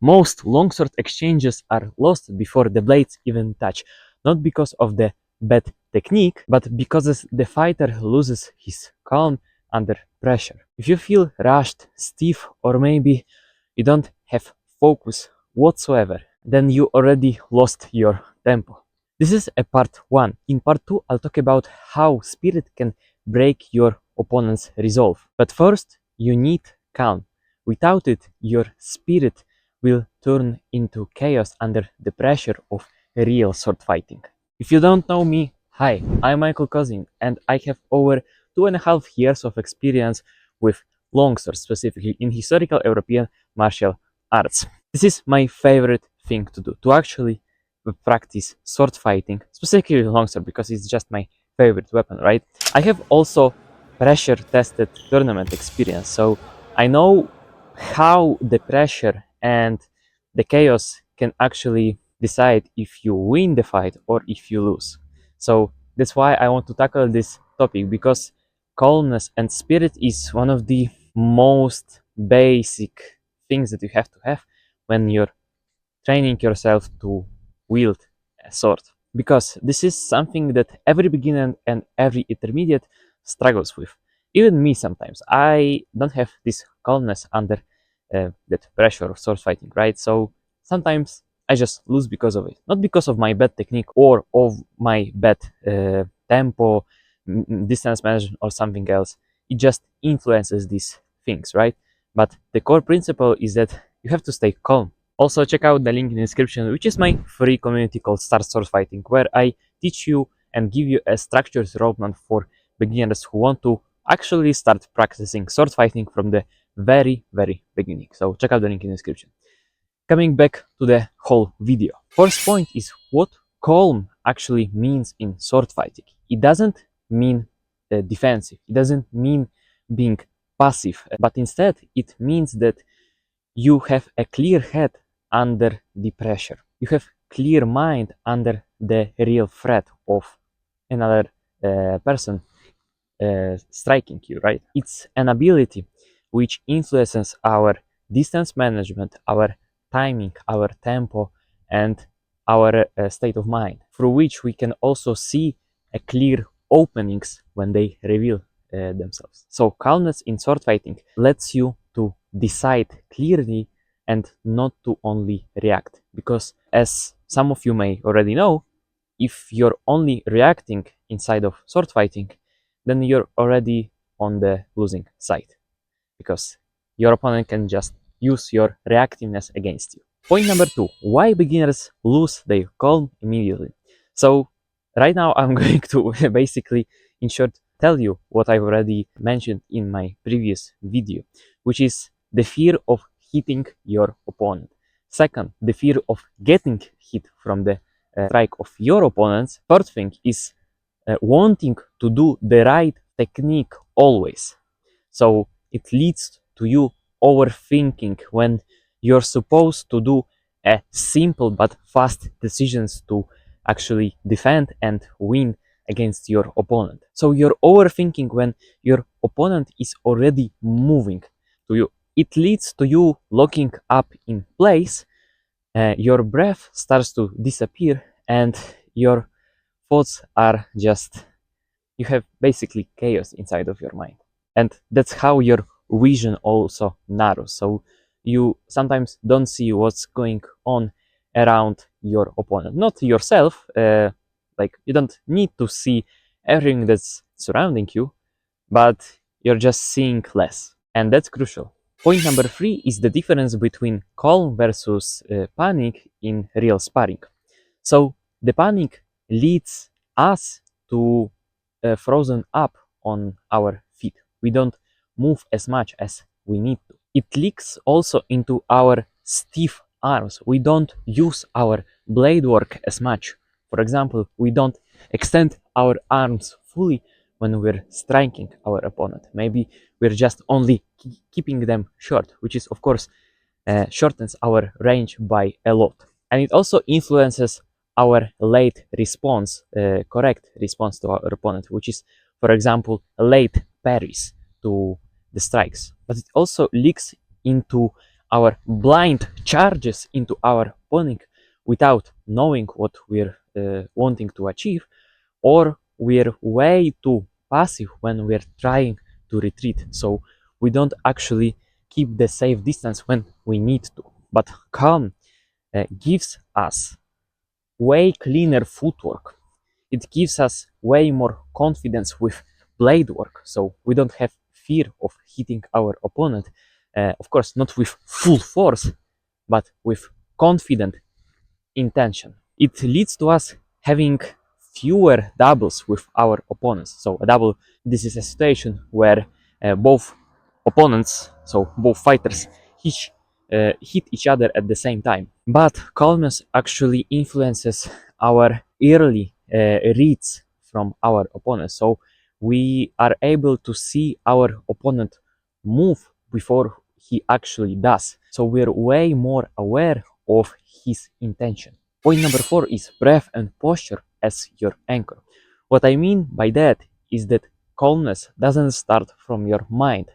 Most longsword exchanges are lost before the blades even touch, not because of the bad technique, but because the fighter loses his calm under pressure. If you feel rushed, stiff, or maybe you don't have focus whatsoever, then you already lost your tempo. This is a part 1. In part 2, I'll talk about how spirit can break your opponent's resolve. But first, you need calm. Without it, your spirit will turn into chaos under the pressure of real sword fighting. If you don't know me, hi, I'm Michael Cousin, and I have over 2.5 years of experience with longswords, specifically in historical European martial arts. This is my favorite thing to do, to actually practice sword fighting, specifically longsword, because it's just my favorite weapon, right? I have also pressure tested tournament experience, so I know how the pressure and the chaos can actually decide if you win the fight or if you lose. So that's why I want to tackle this topic, because calmness and spirit is one of the most basic things that you have to have when you're training yourself to wield a sword, because this is something that every beginner and every intermediate struggles with. Even me sometimes. I don't have this calmness under that pressure of sword fighting, right? So sometimes I just lose because of it. Not because of my bad technique or of my bad tempo, distance management, or something else. It just influences these things, right? But the core principle is that you have to stay calm. Also, check out the link in the description, which is my free community called START SWORDFIGHTING, where I teach you and give you a structured roadmap for beginners who want to actually start practicing sword fighting from the very beginning. So check out the link in the description. Coming back to the whole video. First point is what calm actually means in sword fighting. It doesn't mean defensive. It doesn't mean being passive, but instead it means that you have a clear head under the pressure. You have clear mind under the real threat of another person striking you, right? It's an ability which influences our distance management, our timing, our tempo, and our state of mind, through which we can also see a clear openings when they reveal themselves. So calmness in sword fighting lets you to decide clearly and not to only react, because as some of you may already know, if you're only reacting inside of sword fighting, then you're already on the losing side, because your opponent can just use your reactiveness against you. Point number 2, why beginners lose their calm immediately. So right now I'm going to basically, in short, tell you what I've already mentioned in my previous video, which is the fear of hitting your opponent. Second, the fear of getting hit from the strike of your opponents. Third thing is wanting to do the right technique always. So it leads to you overthinking when you're supposed to do a simple but fast decisions to actually defend and win against your opponent. So you're overthinking when your opponent is already moving to you. It leads to you locking up in place, your breath starts to disappear, and your thoughts are just, you have basically chaos inside of your mind. And that's how your vision also narrows. So you sometimes don't see what's going on around your opponent, not yourself. Like you don't need to see everything that's surrounding you, but you're just seeing less, and that's crucial. Point number 3 is the difference between calm versus panic in real sparring. So the panic leads us to frozen up on our feet. We don't move as much as we need to. It leaks also into our stiff arms. We don't use our blade work as much. For example, we don't extend our arms fully when we're striking our opponent. Maybe we're just only keeping them short, which is of course shortens our range by a lot. And it also influences our late response, correct response to our opponent, which is, for example, late parries to the strikes. But it also leaks into our blind charges into our opponent without knowing what we're wanting to achieve, or we're way too passive when we're trying to retreat, so we don't actually keep the safe distance when we need to. But calm gives us way cleaner footwork. It gives us way more confidence with blade work, so we don't have fear of hitting our opponent. Of course, not with full force, but with confident intention. It leads to us having fewer doubles with our opponents. So a double, this is a situation where both opponents, so both fighters, hit each other at the same time. But calmness actually influences our early reads from our opponents. So we are able to see our opponent move before he actually does. So we're way more aware of his intention. Point number 4 is breath and posture as your anchor. What I mean by that is that calmness doesn't start from your mind.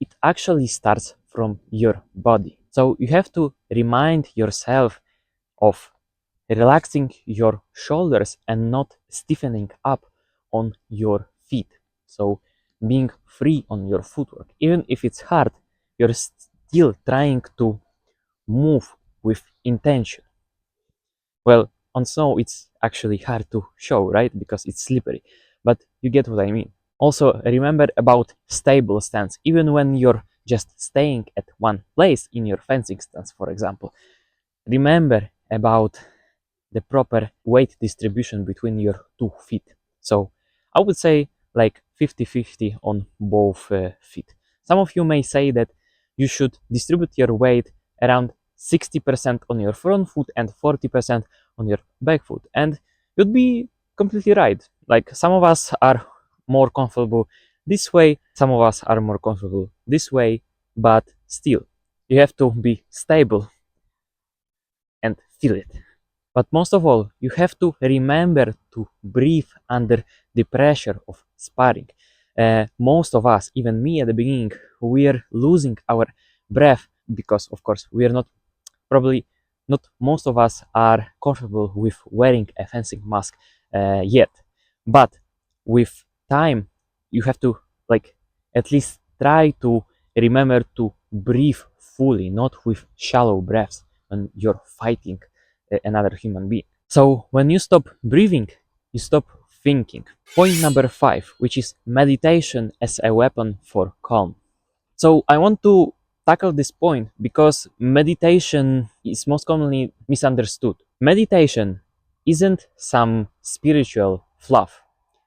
It actually starts from your body. So you have to remind yourself of relaxing your shoulders and not stiffening up on your feet. So being free on your footwork. Even if it's hard, you're still trying to move with intention. Well, on snow it's actually hard to show, right? Because it's slippery. But you get what I mean. Also, remember about stable stance. Even when you're just staying at one place in your fencing stance, for example, remember about the proper weight distribution between your 2 feet. So I would say like 50-50 on both feet. Some of you may say that you should distribute your weight around 60% on your front foot and 40% on your back foot. And you'd be completely right. Like some of us are more comfortable this way, some of us are more comfortable this way, but still, you have to be stable and feel it. But most of all, you have to remember to breathe under the pressure of sparring. Most of us, even me at the beginning, we're losing our breath because, of course, we're not probably not most of us are comfortable with wearing a fencing mask yet. But with time, you have to like at least try to remember to breathe fully, not with shallow breaths when you're fighting another human being. So when you stop breathing, you stop thinking. Point number 5, which is meditation as a weapon for calm. So I want to tackle this point because meditation is most commonly misunderstood. Meditation isn't some spiritual fluff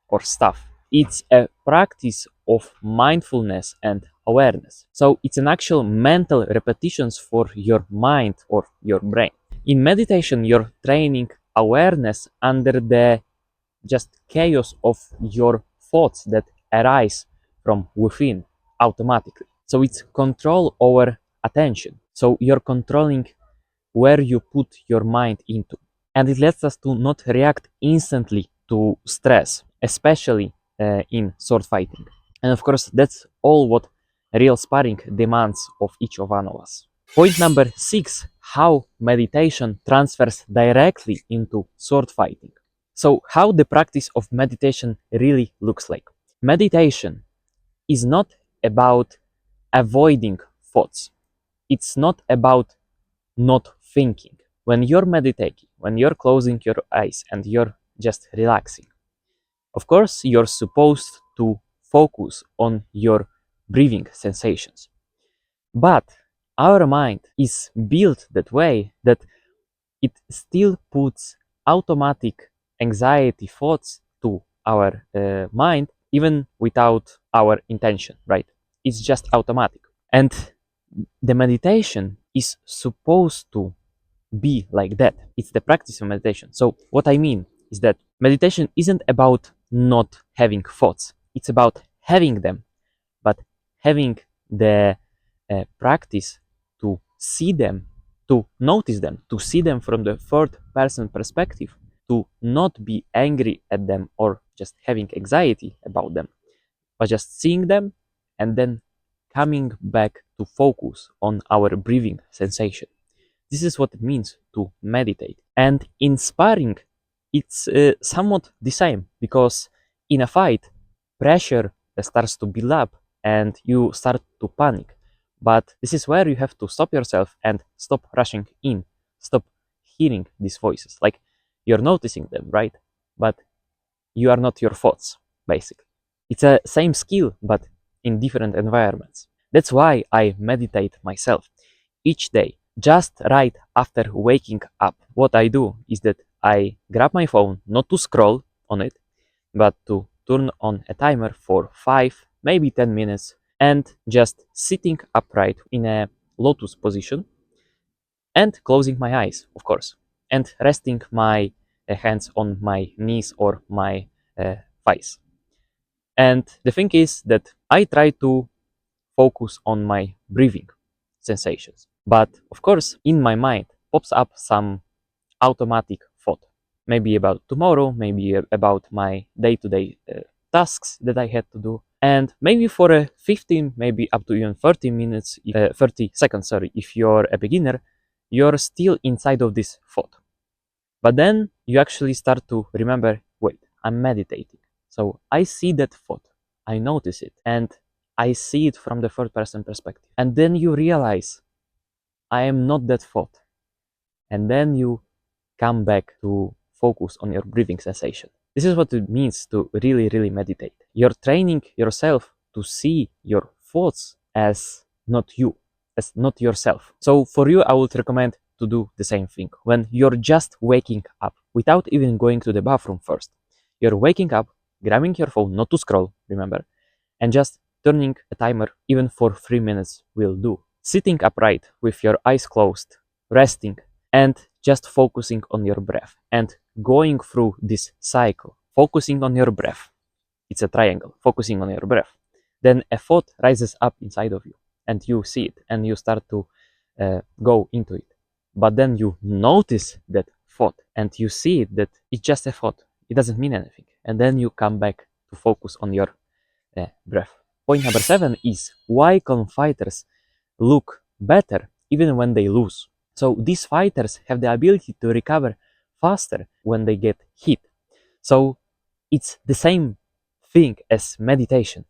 or stuff. It's a practice of mindfulness and awareness. So it's an actual mental repetitions for your mind or your brain. In meditation, you're training awareness under the just chaos of your thoughts that arise from within automatically. So it's control over attention. So you're controlling where you put your mind into. And it lets us to not react instantly to stress, especially in sword fighting. And of course, that's all what real sparring demands of each of one of us. Point number 6, how meditation transfers directly into sword fighting. So, how the practice of meditation really looks like. Meditation is not about avoiding thoughts. It's not about not thinking. When you're meditating, when you're closing your eyes and you're just relaxing, of course, you're supposed to focus on your breathing sensations. But our mind is built that way that it still puts automatic anxiety thoughts to our mind, even without our intention, right? It's just automatic. And the meditation is supposed to be like that. It's the practice of meditation. So, what I mean is that meditation isn't about not having thoughts, it's about having them, but having the practice to see them, to notice them, to see them from the third person perspective, to not be angry at them or just having anxiety about them, but just seeing them and then coming back to focus on our breathing sensation. This is what it means to meditate. And in sparring, it's somewhat the same, because in a fight, pressure starts to build up and you start to panic. But this is where you have to stop yourself and stop rushing in, stop hearing these voices. Like, you're noticing them, right? But you are not your thoughts, basically. It's a same skill, but in different environments. That's why I meditate myself each day, just right after waking up. What I do is that I grab my phone, not to scroll on it, but to turn on a timer for 5, maybe 10 minutes, and just sitting upright in a lotus position and closing my eyes, of course, and resting my hands on my knees or my thighs. And the thing is that I try to focus on my breathing sensations. But of course, in my mind pops up some automatic thought, maybe about tomorrow, maybe about my day-to-day tasks that I had to do, and maybe for a 15, maybe up to even 30 minutes, 30 seconds, sorry, if you're a beginner, you're still inside of this thought. But then you actually start to remember, wait, I'm meditating. So I see that thought, I notice it, and I see it from the third person perspective. And then you realize, I am not that thought. And then you come back to focus on your breathing sensation. This is what it means to really, really meditate. You're training yourself to see your thoughts as not you, as not yourself. So for you, I would recommend to do the same thing. When you're just waking up, without even going to the bathroom first, you're waking up, grabbing your phone, not to scroll, remember, and just turning a timer even for 3 minutes will do. Sitting upright with your eyes closed, resting, and just focusing on your breath and going through this cycle, focusing on your breath. It's a triangle, focusing on your breath. Then a thought rises up inside of you and you see it and you start to go into it. But then you notice that thought and you see that it's just a thought. It doesn't mean anything. And then you come back to focus on your breath. Point number 7 is why calm fighters look better even when they lose. So these fighters have the ability to recover faster when they get hit. So it's the same thing as meditation.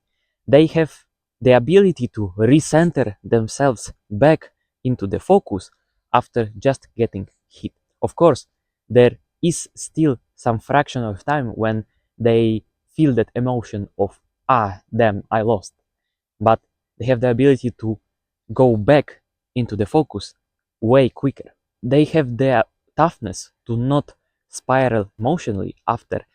They have the ability to recenter themselves back into the focus after just getting hit. Of course, there is still some fraction of time when they feel that emotion of, damn, I lost. But they have the ability to go back into the focus way quicker. They have the toughness to not spiral emotionally after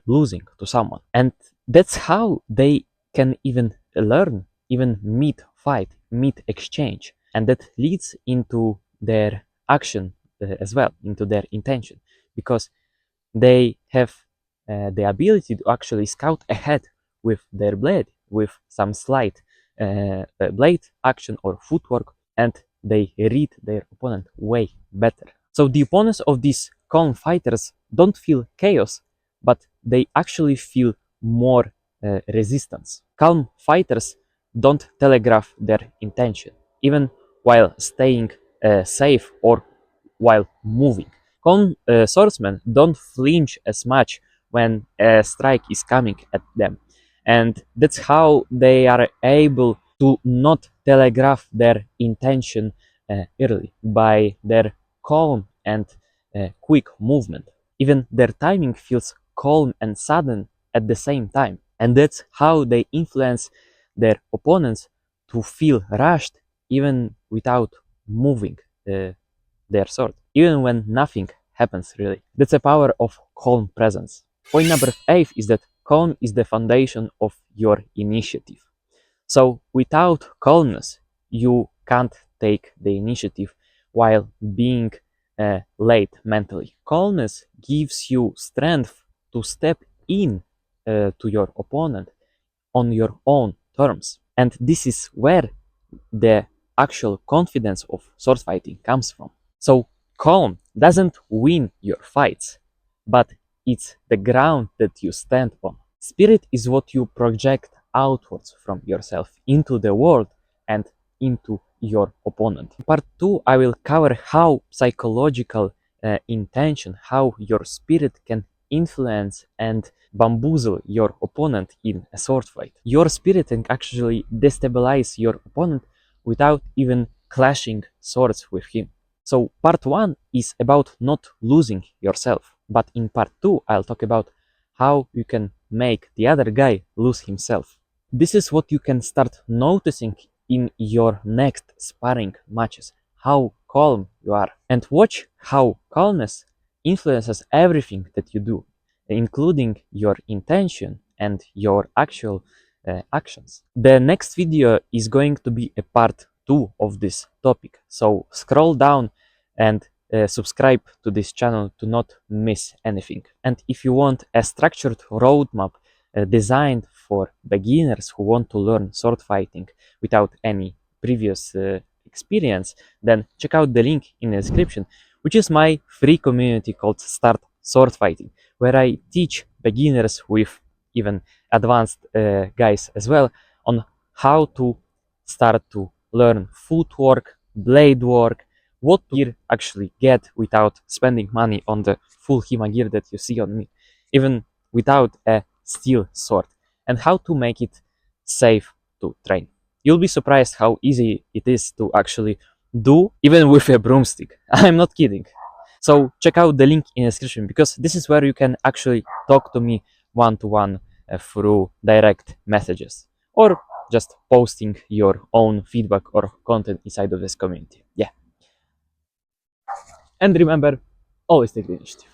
losing to someone. And that's how they can even learn, even mid-fight, mid-exchange. And that leads into their action as well, into their intention. Because they have the ability to actually scout ahead with their blade, with some slight blade action or footwork, and they read their opponent way better. So the opponents of these calm fighters don't feel chaos, but they actually feel more resistance. Calm fighters don't telegraph their intention, even while staying safe or while moving. Calm swordsmen don't flinch as much when a strike is coming at them, and that's how they are able to not telegraph their intention early by their calm and quick movement. Even their timing feels calm and sudden at the same time, and that's how they influence their opponents to feel rushed even without moving their sword, even when nothing happens really. That's the power of calm presence. Point number 8 is that calm is the foundation of your initiative. So without calmness, you can't take the initiative while being late mentally. Calmness gives you strength to step in to your opponent on your own terms. And this is where the actual confidence of sword fighting comes from. So calm doesn't win your fights, but it's the ground that you stand on. Spirit is what you project outwards from yourself into the world and into your opponent. In part 2, I will cover how psychological intention, how your spirit can influence and bamboozle your opponent in a sword fight. Your spirit can actually destabilize your opponent without even clashing swords with him. So part 1 is about not losing yourself, but in part 2 I'll talk about how you can make the other guy lose himself. This is what you can start noticing in your next sparring matches, how calm you are. And watch how calmness influences everything that you do, including your intention and your actual actions. The next video is going to be a part 2 of this topic, so scroll down and subscribe to this channel to not miss anything. And if you want a structured roadmap designed for beginners who want to learn sword fighting without any previous experience, then check out the link in the description, which is my free community called Start Swordfighting, where I teach beginners with even advanced guys as well on how to start to learn footwork, blade work, what gear actually get without spending money on the full HEMA gear that you see on me, even without a steel sword, and how to make it safe to train. You'll be surprised how easy it is to actually do even with a broomstick. I'm not kidding. So check out the link in the description, because this is where you can actually talk to me one-to-one through direct messages, or just posting your own feedback or content inside of this community. Yeah. And remember, always take the initiative.